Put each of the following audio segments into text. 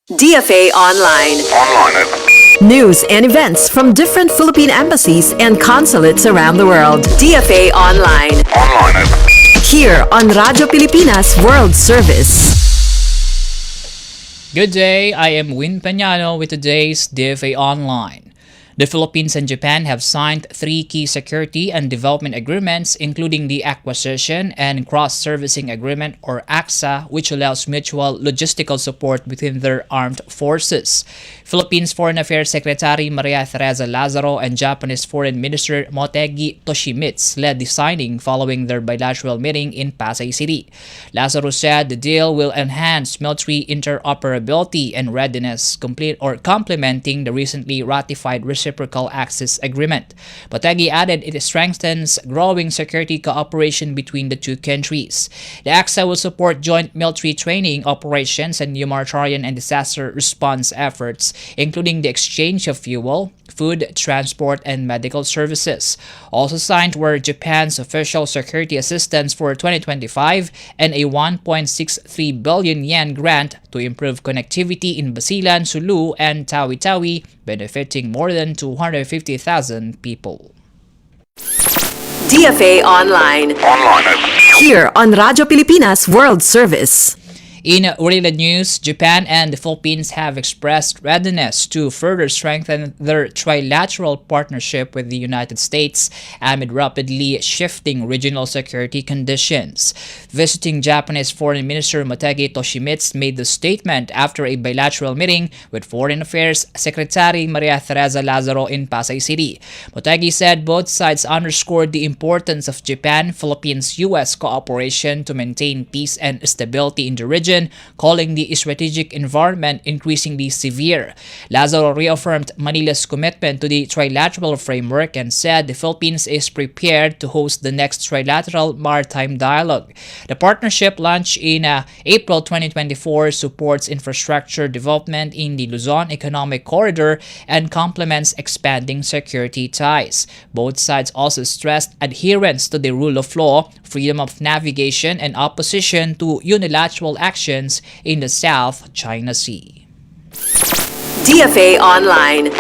DFA Online. News and events from different Philippine embassies and consulates around the world. DFA Online. Here on Radyo Pilipinas World Service. Good day, I am Win Peñano with today's DFA Online. The Philippines and Japan have signed 3 key security and development agreements, including the Acquisition and Cross-Servicing Agreement or ACSA, which allows mutual logistical support between their armed forces. Philippines Foreign Affairs Secretary Maria Teresa Lazaro and Japanese Foreign Minister Motegi Toshimitsu led the signing following their bilateral meeting in Pasay City. Lazaro said the deal will enhance military interoperability and readiness, complementing the recently ratified Reciprocal Access Agreement. Motegi added it strengthens growing security cooperation between the two countries. The ACSA will support joint military training, operations, and humanitarian and disaster response efforts, including the exchange of fuel, food, transport, and medical services. Also signed were Japan's official security assistance for 2025 and a 1.63 billion yen grant to improve connectivity in Basilan, Sulu, and Tawi-Tawi, benefiting more than 250,000 people. DFA Online. Here on Radyo Pilipinas World Service. In related news, Japan and the Philippines have expressed readiness to further strengthen their trilateral partnership with the United States amid rapidly shifting regional security conditions. Visiting Japanese Foreign Minister Motegi Toshimitsu made the statement after a bilateral meeting with Foreign Affairs Secretary Maria Teresa Lazaro in Pasay City. Motegi said both sides underscored the importance of Japan-Philippines-U.S. cooperation to maintain peace and stability in the region, calling the strategic environment increasingly severe. Lazaro reaffirmed Manila's commitment to the trilateral framework and said the Philippines is prepared to host the next trilateral maritime dialogue. The partnership, launched in April 2024, supports infrastructure development in the Luzon Economic Corridor and complements expanding security ties. Both sides also stressed adherence to the rule of law, freedom of navigation, and opposition to unilateral actions in the South China Sea. DFA Online.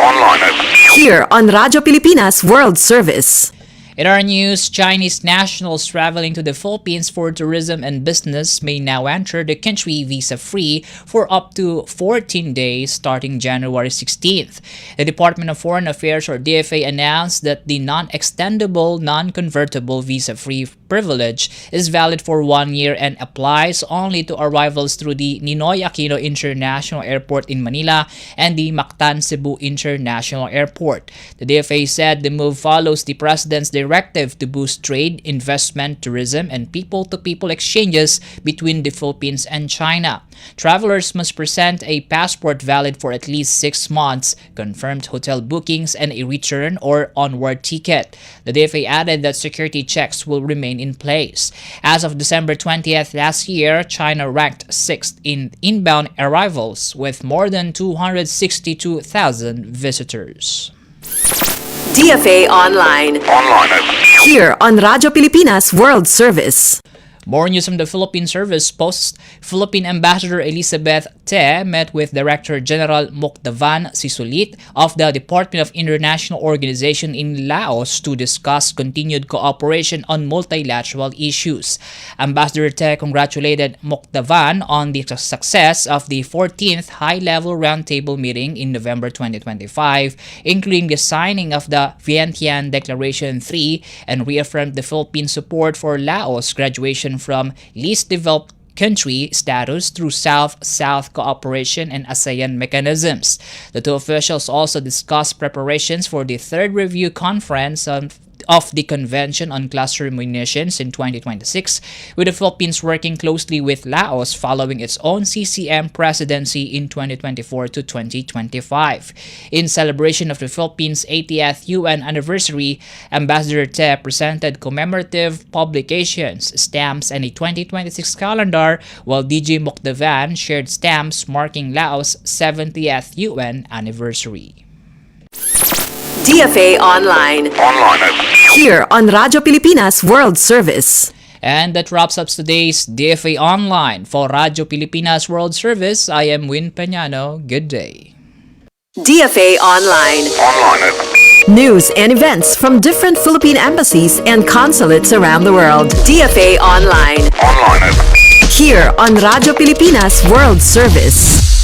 Here on Radyo Pilipinas World Service. In our news, Chinese nationals traveling to the Philippines for tourism and business may now enter the country visa-free for up to 14 days starting January 16th. The Department of Foreign Affairs or DFA announced that the non-extendable, non-convertible visa-free privilege is valid for 1 year and applies only to arrivals through the Ninoy Aquino International Airport in Manila and the Mactan Cebu International Airport. The DFA said the move follows the President's directive to boost trade, investment, tourism, and people-to-people exchanges between the Philippines and China. Travelers must present a passport valid for at least 6 months, confirmed hotel bookings, and a return or onward ticket. The DFA added that security checks will remain in place. As of December 20th last year, China ranked 6th in inbound arrivals with more than 262,000 visitors. DFA Online. Here on Radyo Pilipinas World Service. More news from the Philippine Service Post. Philippine Ambassador Elizabeth Te met with Director General Mokdavan Sisulit of the Department of International Organization in Laos to discuss continued cooperation on multilateral issues. Ambassador Te congratulated Mokdavan on the success of the 14th high-level roundtable meeting in November 2025, including the signing of the Vientiane Declaration 3, and reaffirmed the Philippine support for Laos' graduation from least developed country status through South-South cooperation and ASEAN mechanisms. The two officials also discussed preparations for the third review conference of the Convention on Cluster Munitions in 2026, with the Philippines working closely with Laos following its own CCM presidency in 2024 to 2025. In celebration of the Philippines' 80th UN anniversary, Ambassador Te presented commemorative publications, stamps, and a 2026 calendar, while DG Mokdavan shared stamps marking Laos' 70th UN anniversary. DFA Online. Here on Radyo Pilipinas World Service. And that wraps up today's DFA Online. For Radyo Pilipinas World Service, I am Win Peñano. Good day. DFA Online. News and events from different Philippine embassies and consulates around the world. DFA Online. Here on Radyo Pilipinas World Service.